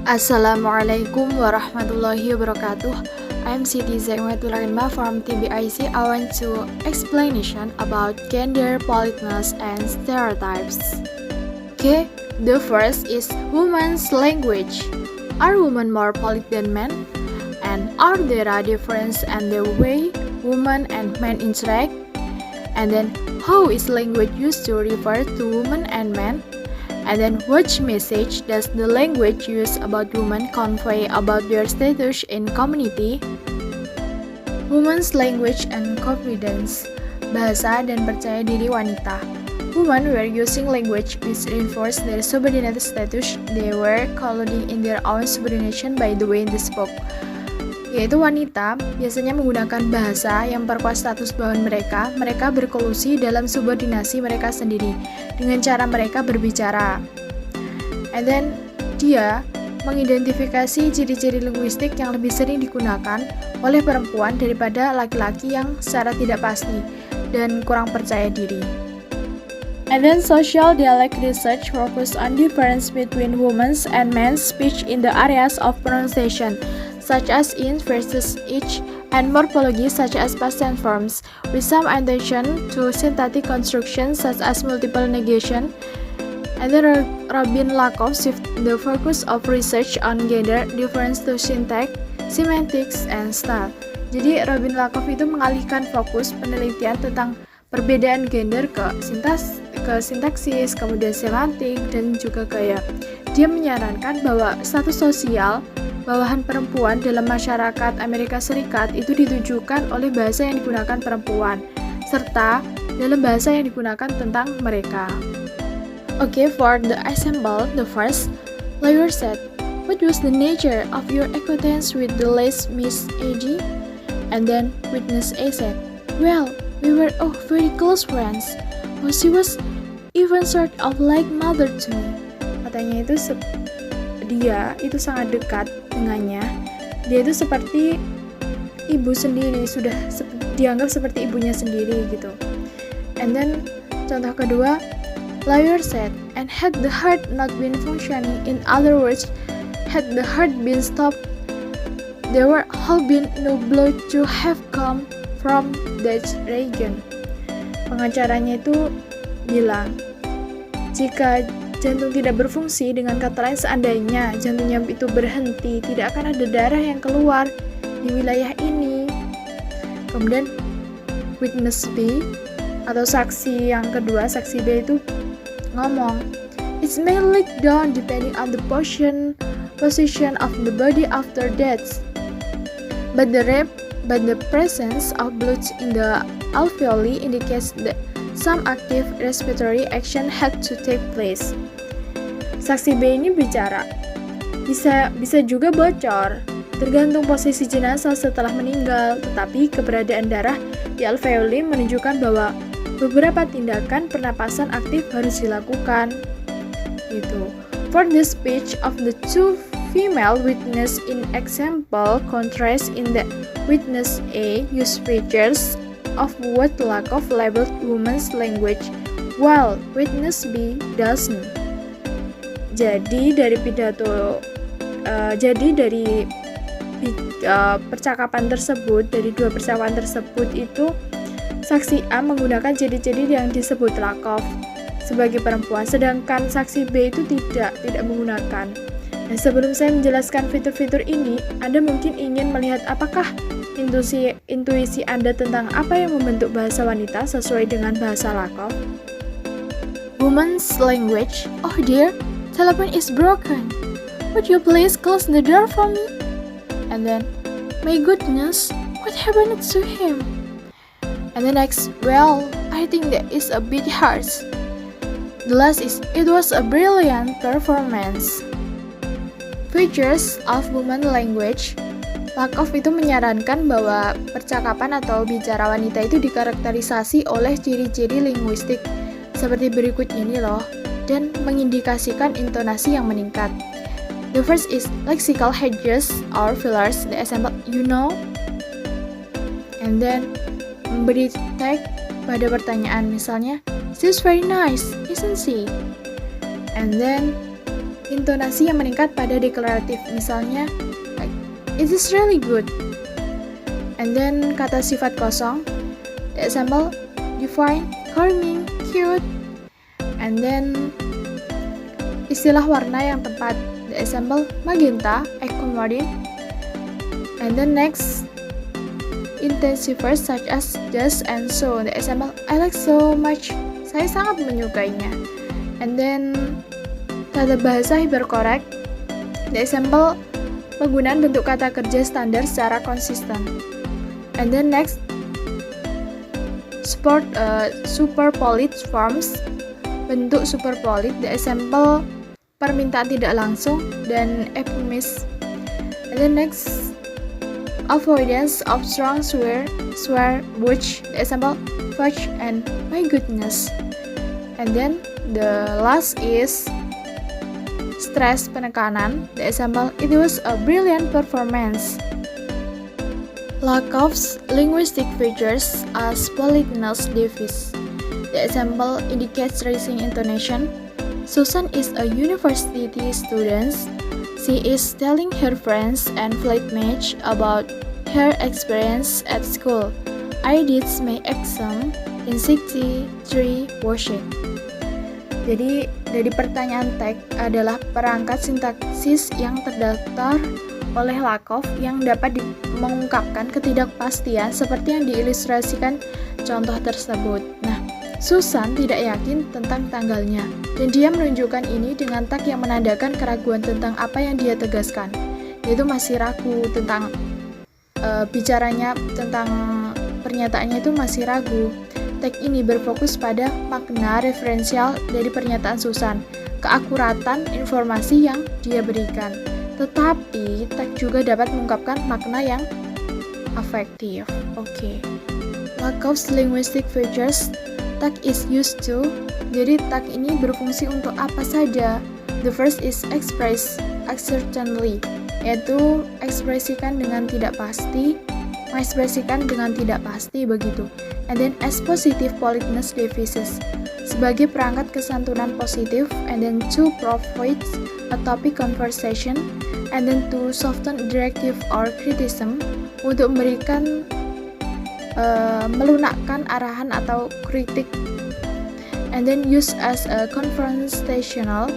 Assalamualaikum warahmatullahi wabarakatuh. I'm Siti Zainwatul Rahma from TBIC. I want to explanation about gender politeness and stereotypes. Okay, the first is women's language. Are women more polite than men? And are there a difference in the way women and men interact? And then how is language used to refer to women and men? And then which message does the language used about women convey about their status in community? Women's language and confidence. Bahasa dan percaya diri wanita. Women were using language which reinforced their subordinate status. They were colluding in their own subordination by the way they spoke. Yaitu wanita biasanya menggunakan bahasa yang memperkuat status bawahan mereka. Mereka berkolusi dalam subordinasi mereka sendiri dengan cara mereka berbicara. And then dia mengidentifikasi ciri-ciri linguistik yang lebih sering digunakan oleh perempuan daripada laki-laki yang secara tidak pasti dan kurang percaya diri. And then social dialect research focus on difference between women's and men's speech in the areas of pronunciation, such as in versus each, and morphology such as past tense forms, with some attention to syntactic constructions such as multiple negation. And then Robin Lakoff shifted the focus of research on gender difference to syntax, semantics, and style. Jadi Robin Lakoff itu mengalihkan fokus penelitian tentang perbedaan gender ke sintaksis, kemudian semantik, dan juga gaya. Dia menyarankan bahwa status sosial bawahan perempuan dalam masyarakat Amerika Serikat itu ditujukan oleh bahasa yang digunakan perempuan, serta dalam bahasa yang digunakan tentang mereka. Okay, for the example, the first, lawyer said, "What was the nature of your acquaintance with the late Miss A.G.?" And then witness A said, "Well, we were very close friends. Oh, she was even sort of like mother to me." Katanya itu dia itu sangat dekat dengannya. Dia itu seperti ibu sendiri, sudah dianggap seperti ibunya sendiri gitu. And then contoh kedua, lawyer said, "And had the heart not been functioning, in other words, had the heart been stopped, there would have been no blood to have come from that region." Pengacaranya itu bilang, jika jantung tidak berfungsi, dengan kata lain seandainya jantungnya itu berhenti, tidak akan ada darah yang keluar di wilayah ini. Kemudian witness B atau saksi yang kedua, saksi B itu ngomong, "It may leak down depending on the position of the body after death, but the presence of blood in the alveoli indicates that some active respiratory action had to take place." Saksi B ini bicara, bisa juga bocor, tergantung posisi jenazah setelah meninggal, tetapi keberadaan darah di alveoli menunjukkan bahwa beberapa tindakan pernapasan aktif harus dilakukan. Gitu. For the speech of the two female witness in example contrast in the witness A use features of what Lakoff labeled women's language, while witness B doesn't. Jadi dari percakapan tersebut, dari dua percakapan tersebut itu saksi A menggunakan ciri-ciri yang disebut Lakoff sebagai perempuan, sedangkan saksi B itu tidak menggunakan. Dan sebelum saya menjelaskan fitur-fitur ini, Anda mungkin ingin melihat apakah intuisi Anda tentang apa yang membentuk bahasa wanita sesuai dengan bahasa Lakoff. Women's language. "Oh dear, telephone is broken. Would you please close the door for me?" And then, "My goodness, what happened to him?" And the next, "Well, I think that is a bit harsh." The last is, "It was a brilliant performance." Features of women language. Lakoff itu menyarankan bahwa percakapan atau bicara wanita itu dikarakterisasi oleh ciri-ciri linguistik seperti berikut ini loh, dan mengindikasikan intonasi yang meningkat. The first is lexical hedges or fillers, the example, "You know." And then memberi tag pada pertanyaan, misalnya, "She's very nice, isn't she?" And then intonasi yang meningkat pada deklaratif. Misalnya, like, it is really good. And then kata sifat kosong, the example, divine, charming, cute. And then istilah warna yang tepat, the example, magenta, aquamarine. And then next, intensifiers such as just and so. The example, I like so much. Saya sangat menyukainya. And then tata bahasa hiperkorek. The example, penggunaan bentuk kata kerja standar secara konsisten. And then next, superpolite forms. Bentuk superpolite. The example, permintaan tidak langsung dan euphemism. And then next, avoidance of strong swear which, the example, fudge and my goodness. And then the last is stress, penekanan. The example, it was a brilliant performance. Lack of linguistic features as politeness device. The example indicates raising intonation. Susan is a university student. She is telling her friends and flatmates about her experience at school. I did my exam in 63 worksheet. Jadi dari pertanyaan tag adalah perangkat sintaksis yang terdaftar oleh Lakoff yang dapat mengungkapkan ketidakpastian seperti yang diilustrasikan contoh tersebut. Nah, Susan tidak yakin tentang tanggalnya, dan dia menunjukkan ini dengan tag yang menandakan keraguan tentang apa yang dia tegaskan. Yaitu masih ragu tentang bicaranya, tentang pernyataannya itu masih ragu. Tag ini berfokus pada makna referensial dari pernyataan Susan, keakuratan informasi yang dia berikan. Tetapi tag juga dapat mengungkapkan makna yang afektif. Oke. Lakoff's linguistic features. Tag is used to. Jadi tag ini berfungsi untuk apa saja? The first is express uncertainly, yaitu ekspresikan dengan tidak pasti, mengekspresikan dengan tidak pasti begitu. And then as positive politeness devices, sebagai perangkat kesantunan positif. And then to provide a topic conversation. And then to soften directive or criticism, untuk memberikan melunakkan arahan atau kritik. And then use as a confrontational,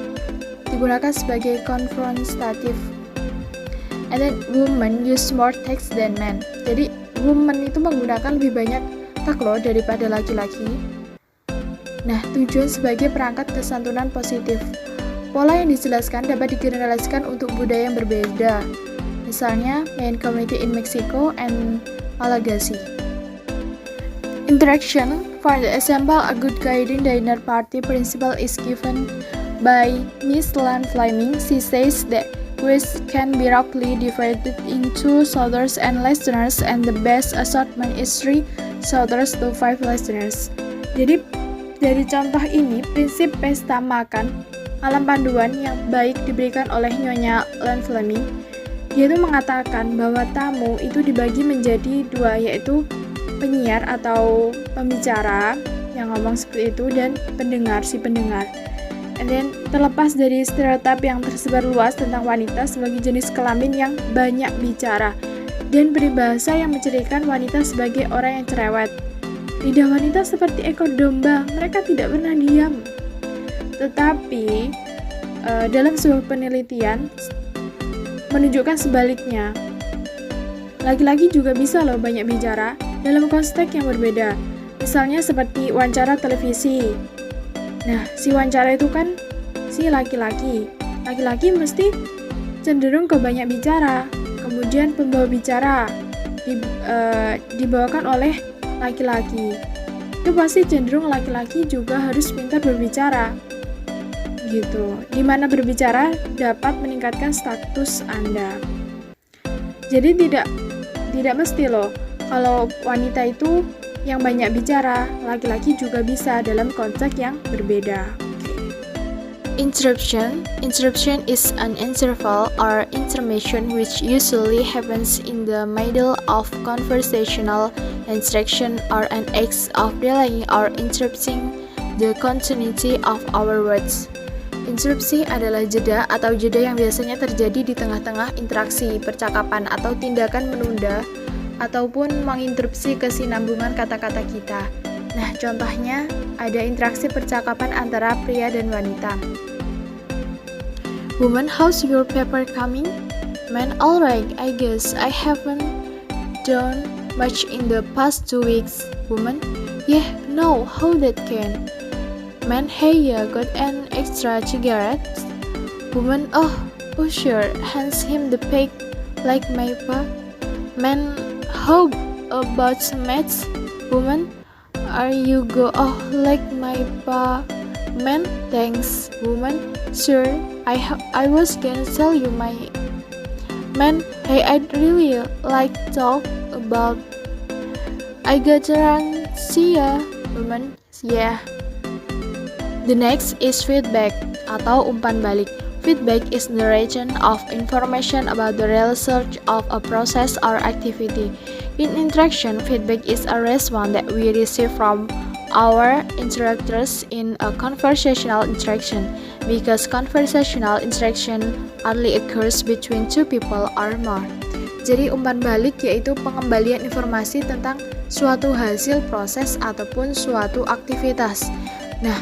digunakan sebagai konfrontatif. And then women use more text than men. Jadi women itu menggunakan lebih banyak tag loh daripada laki-laki. Nah, tujuan sebagai perangkat kesantunan positif. Pola yang dijelaskan dapat digeneralisasikan untuk budaya yang berbeda. Misalnya, Mayan community in Mexico and Malagasy. Interaction. For the example, a good guiding dinner party principle is given by Miss Lan Fleming. She says that quiz can be roughly divided into shouters and listeners, and the best assortment is 3 shouters to 5 listeners. Jadi dari contoh ini, prinsip pesta makan alam panduan yang baik diberikan oleh Nyonya Lan Fleming. Dia itu mengatakan bahwa tamu itu dibagi menjadi 2, yaitu penyiar atau pembicara yang ngomong seperti itu dan pendengar, si pendengar. And then terlepas dari stereotip yang tersebar luas tentang wanita sebagai jenis kelamin yang banyak bicara dan peribahasa yang mencirikan wanita sebagai orang yang cerewet. Lidah wanita seperti ekor domba, mereka tidak pernah diam. Tetapi dalam sebuah penelitian menunjukkan sebaliknya. Laki-laki juga bisa loh banyak bicara dalam konteks yang berbeda. Misalnya seperti wawancara televisi. Nah, si wawancara itu kan si laki-laki. Laki-laki mesti cenderung ke banyak bicara. Kemudian pembawa bicara dibawakan oleh laki-laki. Itu pasti cenderung laki-laki juga harus pintar berbicara. Gitu. Dimana berbicara dapat meningkatkan status Anda. Jadi tidak mesti loh kalau wanita itu yang banyak bicara, laki-laki juga bisa dalam konteks yang berbeda. Interruption is an interval or intermission which usually happens in the middle of conversational instruction or an act of delaying or interrupting the continuity of our words. Interupsi adalah jeda atau jeda yang biasanya terjadi di tengah-tengah interaksi, percakapan, atau tindakan menunda ataupun menginterupsi kesinambungan kata-kata kita. Nah, contohnya ada interaksi percakapan antara pria dan wanita. Woman, how's your paper coming? Man, alright, I guess I haven't done much in the past 2 weeks. Woman, yeah, no, how that can? Man, hey, ya, got an extra cigarette? Woman, oh, sure, hands him the pack like my pa. Man, how about some maths? Woman, are you go like my pa? Man, thanks. Woman, sure, I was gonna tell you my man, hey, I'd really like talk about I got around, see ya. Woman, yeah. The next is feedback atau umpan balik. Feedback is narration of information about the result of a process or activity. In interaction, feedback is a response that we receive from our interactors in a conversational interaction, because conversational interaction only occurs between two people or more. Jadi umpan balik yaitu pengembalian informasi tentang suatu hasil proses ataupun suatu aktivitas. Nah,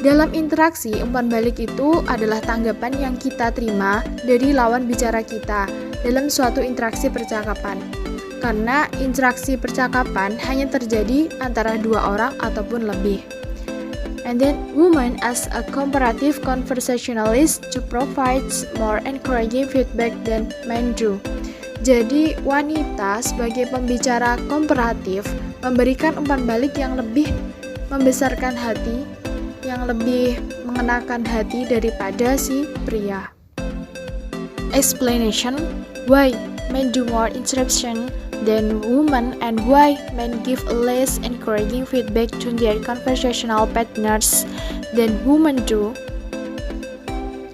dalam interaksi, umpan balik itu adalah tanggapan yang kita terima dari lawan bicara kita dalam suatu interaksi percakapan. Karena interaksi percakapan hanya terjadi antara dua orang ataupun lebih. And then, woman as a comparative conversationalist to provide more encouraging feedback than men do. Jadi, wanita sebagai pembicara komparatif memberikan umpan balik yang lebih membesarkan hati, yang lebih mengenakan hati daripada si pria. Explanation: why men do more interruption than women and why men give less encouraging feedback to their conversational partners than women do,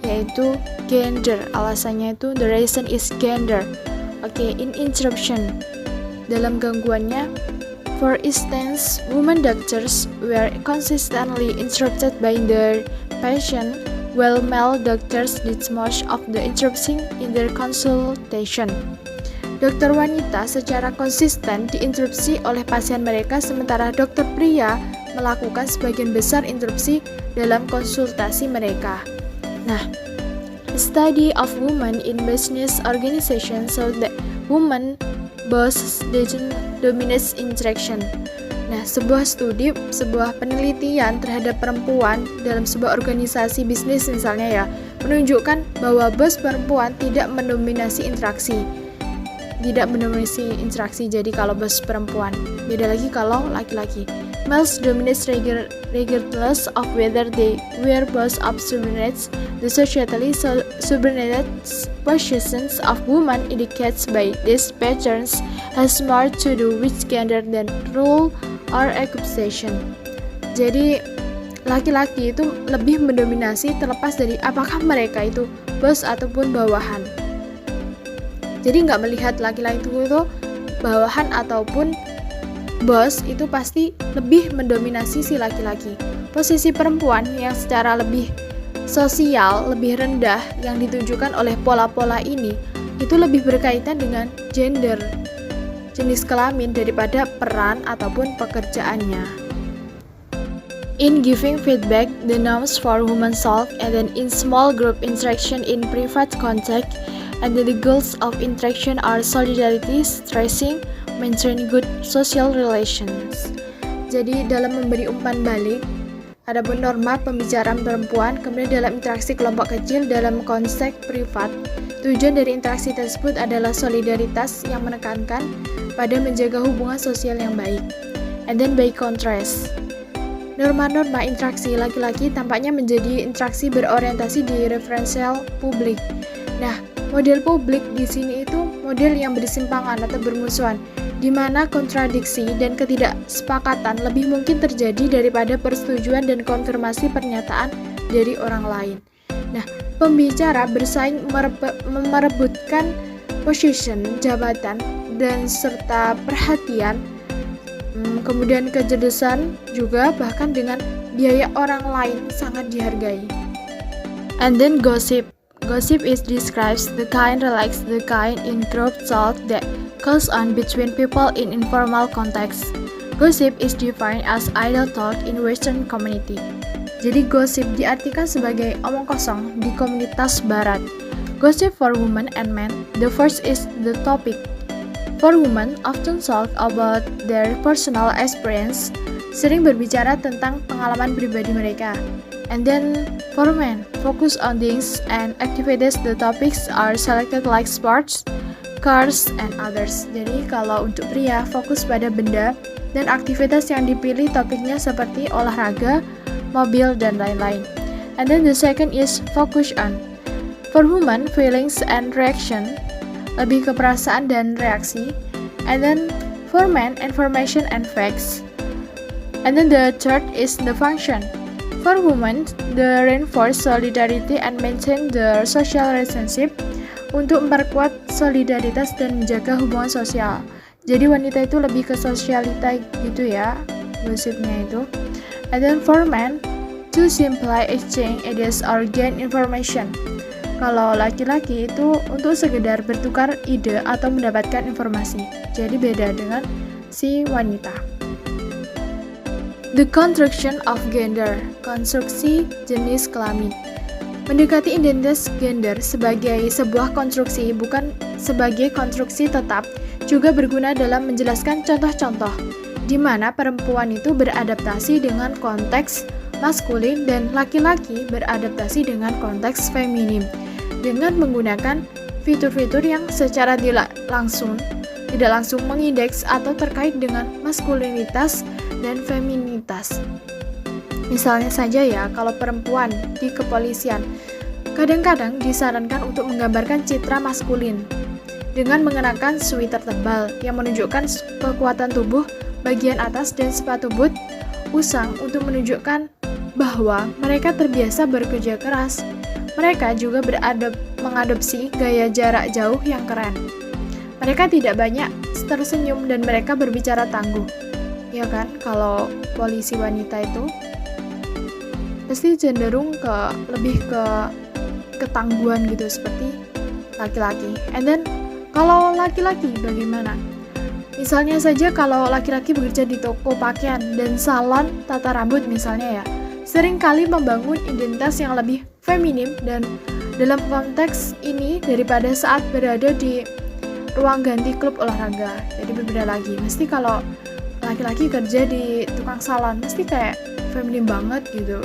yaitu gender. Alasannya itu the reason is gender. Oke, in interruption, dalam gangguannya, for instance, women doctors were consistently interrupted by their patient, while male doctors did most of the interrupting in their consultation. Dokter wanita secara konsisten diinterupsi oleh pasien mereka, sementara dokter pria melakukan sebagian besar interupsi dalam konsultasi mereka. Nah, the study of women in business organizations showed that women boss dominates interaction. Nah, sebuah penelitian terhadap perempuan dalam sebuah organisasi bisnis misalnya ya, menunjukkan bahwa bos perempuan tidak mendominasi interaksi. Jadi kalau bos perempuan, beda lagi kalau laki-laki. Males dominates regardless of whether they were boss of subordinates. The societally subordinated positions of women indicates by these patterns has more to do with gender than role or occupation. Jadi laki-laki itu lebih mendominasi terlepas dari apakah mereka itu bos ataupun bawahan. Jadi nggak melihat laki-laki itu bawahan ataupun bos, itu pasti lebih mendominasi si laki-laki. Posisi perempuan yang secara lebih sosial, lebih rendah yang ditunjukkan oleh pola-pola ini itu lebih berkaitan dengan gender, jenis kelamin daripada peran ataupun pekerjaannya. In giving feedback, the norms for women solve, and then in small group interaction in private contact, and the goals of interaction are solidarity, stressing, maintain good social relations. Jadi dalam memberi umpan balik, adapun norma pembicaraan perempuan, kemudian dalam interaksi kelompok kecil dalam konteks privat, tujuan dari interaksi tersebut adalah solidaritas yang menekankan pada menjaga hubungan sosial yang baik. And then by contrast, norma-norma interaksi laki-laki tampaknya menjadi interaksi berorientasi di referensial publik. Nah, model publik di sini itu model yang bersimpangan atau bermusuhan, di mana kontradiksi dan ketidaksepakatan lebih mungkin terjadi daripada persetujuan dan konfirmasi pernyataan dari orang lain. Nah, pembicara bersaing merebutkan position, jabatan, dan serta perhatian, kemudian kecerdasan juga, bahkan dengan biaya orang lain sangat dihargai. And then gossip. Gossip is describes the kind relaxed, the kind in group talk that goes on between people in informal context. Gossip is defined as idle talk in Western community. Jadi gossip diartikan sebagai omong kosong di komunitas Barat. Gossip for women and men. The first is the topic. For women often talk about their personal experience, sering berbicara tentang pengalaman pribadi mereka. And then for men, focus on things and activities. The topics are selected like sports, cars, and others. Jadi kalau untuk pria, fokus pada benda dan aktivitas yang dipilih topiknya seperti olahraga, mobil, dan lain-lain. And then the second is focus on. For women, feelings and reaction, lebih ke perasaan dan reaksi. And then for men, information and facts. And then the third is the function. For women, the reinforce solidarity and maintain the social relationship, untuk memperkuat solidaritas dan menjaga hubungan sosial. Jadi wanita itu lebih ke sosialita gitu ya, gosipnya itu. And then for men, to simply exchange ideas or gain information. Kalau laki-laki itu untuk sekedar bertukar ide atau mendapatkan informasi. Jadi beda dengan si wanita. The construction of gender, konstruksi jenis kelamin. Mendekati identitas gender sebagai sebuah konstruksi, bukan sebagai konstruksi tetap, juga berguna dalam menjelaskan contoh-contoh di mana perempuan itu beradaptasi dengan konteks maskulin dan laki-laki beradaptasi dengan konteks feminim, dengan menggunakan fitur-fitur yang secara tidak langsung mengindeks atau terkait dengan maskulinitas dan feminitas. Misalnya saja ya, kalau perempuan di kepolisian kadang-kadang disarankan untuk menggambarkan citra maskulin dengan mengenakan sweater tebal yang menunjukkan kekuatan tubuh bagian atas dan sepatu boot usang untuk menunjukkan bahwa mereka terbiasa bekerja keras. Mereka juga mengadopsi gaya jarak jauh yang keren. Mereka tidak banyak tersenyum dan mereka berbicara tangguh. Ya kan, kalau polisi wanita itu pasti cenderung lebih ke ketangguhan gitu seperti laki-laki. And then kalau laki-laki bagaimana? Misalnya saja kalau laki-laki bekerja di toko pakaian dan salon tata rambut misalnya ya, seringkali membangun identitas yang lebih feminim dan dalam konteks ini daripada saat berada di ruang ganti klub olahraga. Jadi berbeda lagi. Mesti kalau laki-laki kerja di tukang salon mesti kayak feminim banget gitu.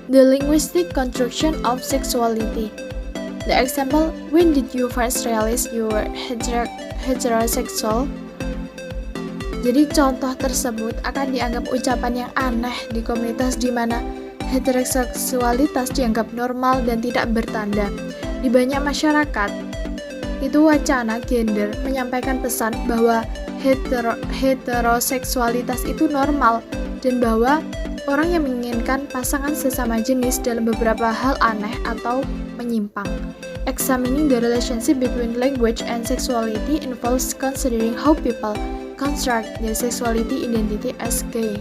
The linguistic construction of sexuality. The example, when did you first realize you were heterosexual? Jadi contoh tersebut akan dianggap ucapan yang aneh di komunitas di mana heteroseksualitas dianggap normal dan tidak bertanda. Di banyak masyarakat, itu wacana gender menyampaikan pesan bahwa heteroseksualitas itu normal dan bahwa orang yang menginginkan pasangan sesama jenis dalam beberapa hal aneh atau menyimpang. Examining the relationship between language and sexuality involves considering how people construct their sexuality identity as gay,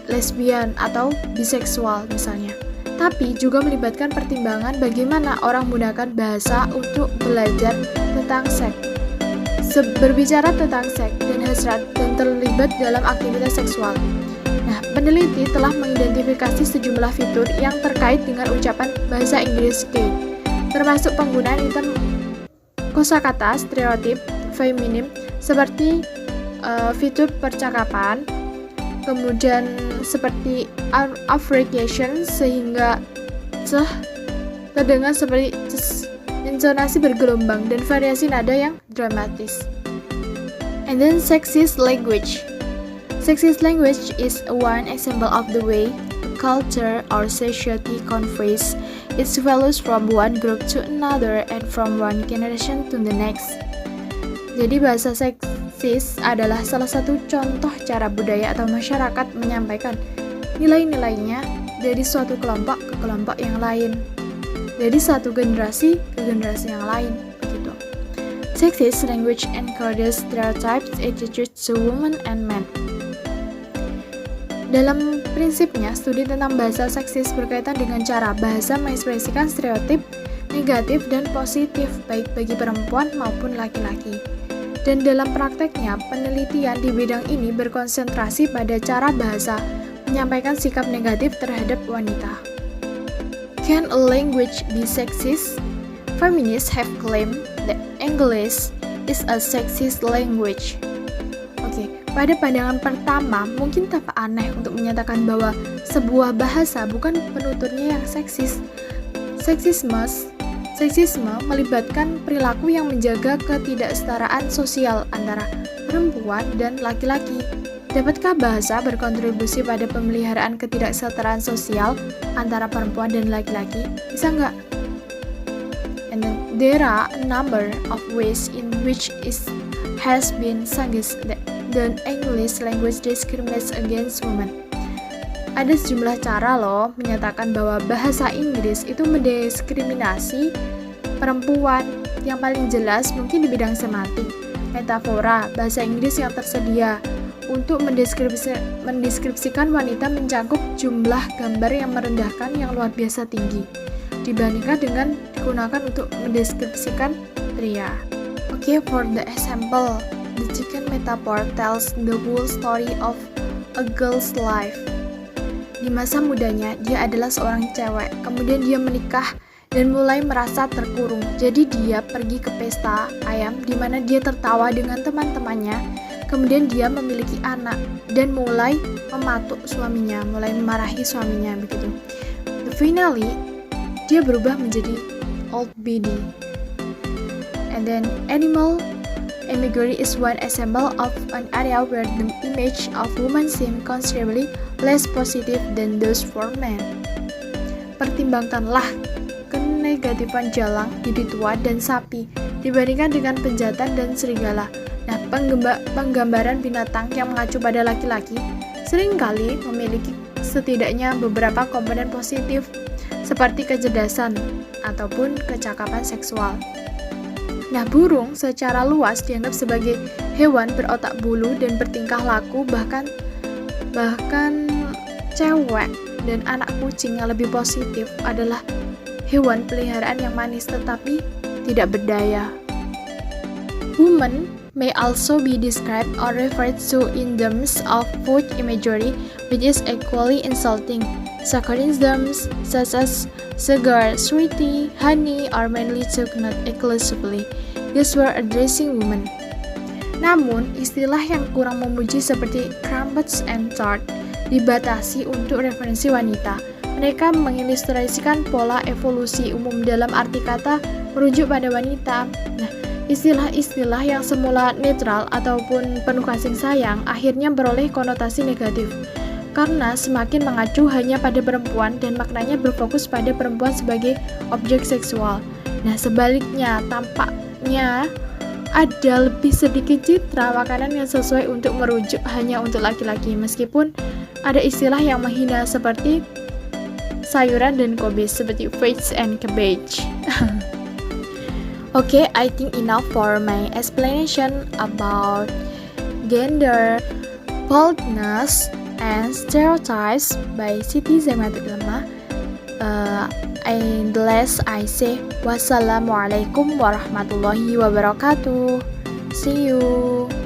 lesbian, atau biseksual misalnya. Tapi juga melibatkan pertimbangan bagaimana orang menggunakan bahasa untuk belajar tentang seks, berbicara tentang seks dan hasrat dan terlibat dalam aktivitas seksual. Nah, peneliti telah mengidentifikasi sejumlah fitur yang terkait dengan ucapan bahasa Inggris gay, termasuk penggunaan item kosakata stereotip feminim seperti fitur percakapan, kemudian seperti abbreviation sehingga terdengar seperti intonasi bergelombang dan variasi nada yang dramatis. And then sexist language. Sexist language is one example of the way a culture or society conveys its values from one group to another and from one generation to the next. Jadi bahasa seksis adalah salah satu contoh cara budaya atau masyarakat menyampaikan nilai-nilainya dari suatu kelompok ke kelompok yang lain, dari satu generasi ke generasi yang lain, begitu. Sexist language encourages stereotypes attitudes to women and men. Dalam prinsipnya, studi tentang bahasa seksis berkaitan dengan cara bahasa mengekspresikan stereotip negatif dan positif baik bagi perempuan maupun laki-laki. Dan dalam prakteknya, penelitian di bidang ini berkonsentrasi pada cara bahasa menyampaikan sikap negatif terhadap wanita. Can a language be sexist? Feminists have claimed that English is a sexist language. Pada pandangan pertama, mungkin tampak aneh untuk menyatakan bahwa sebuah bahasa bukan penuturnya yang seksis. Seksisme melibatkan perilaku yang menjaga ketidaksetaraan sosial antara perempuan dan laki-laki. Dapatkah bahasa berkontribusi pada pemeliharaan ketidaksetaraan sosial antara perempuan dan laki-laki? Bisa nggak? And then there are a number of ways in which it has been suggested that the English language discriminates against women. Ada sejumlah cara loh menyatakan bahwa bahasa Inggris itu mendiskriminasi perempuan. Yang paling jelas mungkin di bidang semantik, metafora, bahasa Inggris yang tersedia untuk mendeskripsikan wanita mencakup jumlah gambar yang merendahkan yang luar biasa tinggi dibandingkan dengan digunakan untuk mendeskripsikan pria. For the example, the chicken metaphor tells the whole story of a girl's life. Di masa mudanya, dia adalah seorang cewek, kemudian dia menikah dan mulai merasa terkurung. Jadi dia pergi ke pesta ayam di mana dia tertawa dengan teman-temannya. Kemudian dia memiliki anak dan mulai mematuk suaminya, mulai memarahi suaminya begitu. Finally, dia berubah menjadi old biddy. And then animal imagery is one example of an area where the image of women seem considerably less positive than those for men. Pertimbangkanlah kenegatifan jalang, bibi tua, dan sapi dibandingkan dengan penjantan dan serigala. Nah, penggambaran binatang yang mengacu pada laki-laki seringkali memiliki setidaknya beberapa komponen positif seperti kecerdasan ataupun kecakapan seksual. Nah, burung secara luas dianggap sebagai hewan berotak bulu dan bertingkah laku, bahkan cewek dan anak kucing yang lebih positif adalah hewan peliharaan yang manis tetapi tidak berdaya. Women may also be described or referred to in terms of food imagery, which is equally insulting. Saccharine terms such as sugar, sweetie, honey are mainly taken not exclusively. These were addressing women. Namun, istilah yang kurang memuji seperti crumpets and tart dibatasi untuk referensi wanita. Mereka mengilustrasikan pola evolusi umum dalam arti kata merujuk pada wanita. Nah, istilah-istilah yang semula netral ataupun penuh kasih sayang akhirnya beroleh konotasi negatif karena semakin mengacu hanya pada perempuan dan maknanya berfokus pada perempuan sebagai objek seksual. Nah, sebaliknya tampaknya ada lebih sedikit citra makanan yang sesuai untuk merujuk hanya untuk laki-laki, meskipun ada istilah yang menghina seperti sayuran dan kubis seperti fish and cabbage. I think enough for my explanation about gender, boldness, and stereotypes by Siti Zaimatul Ulama. And the last I say, wassalamualaikum warahmatullahi wabarakatuh. See you.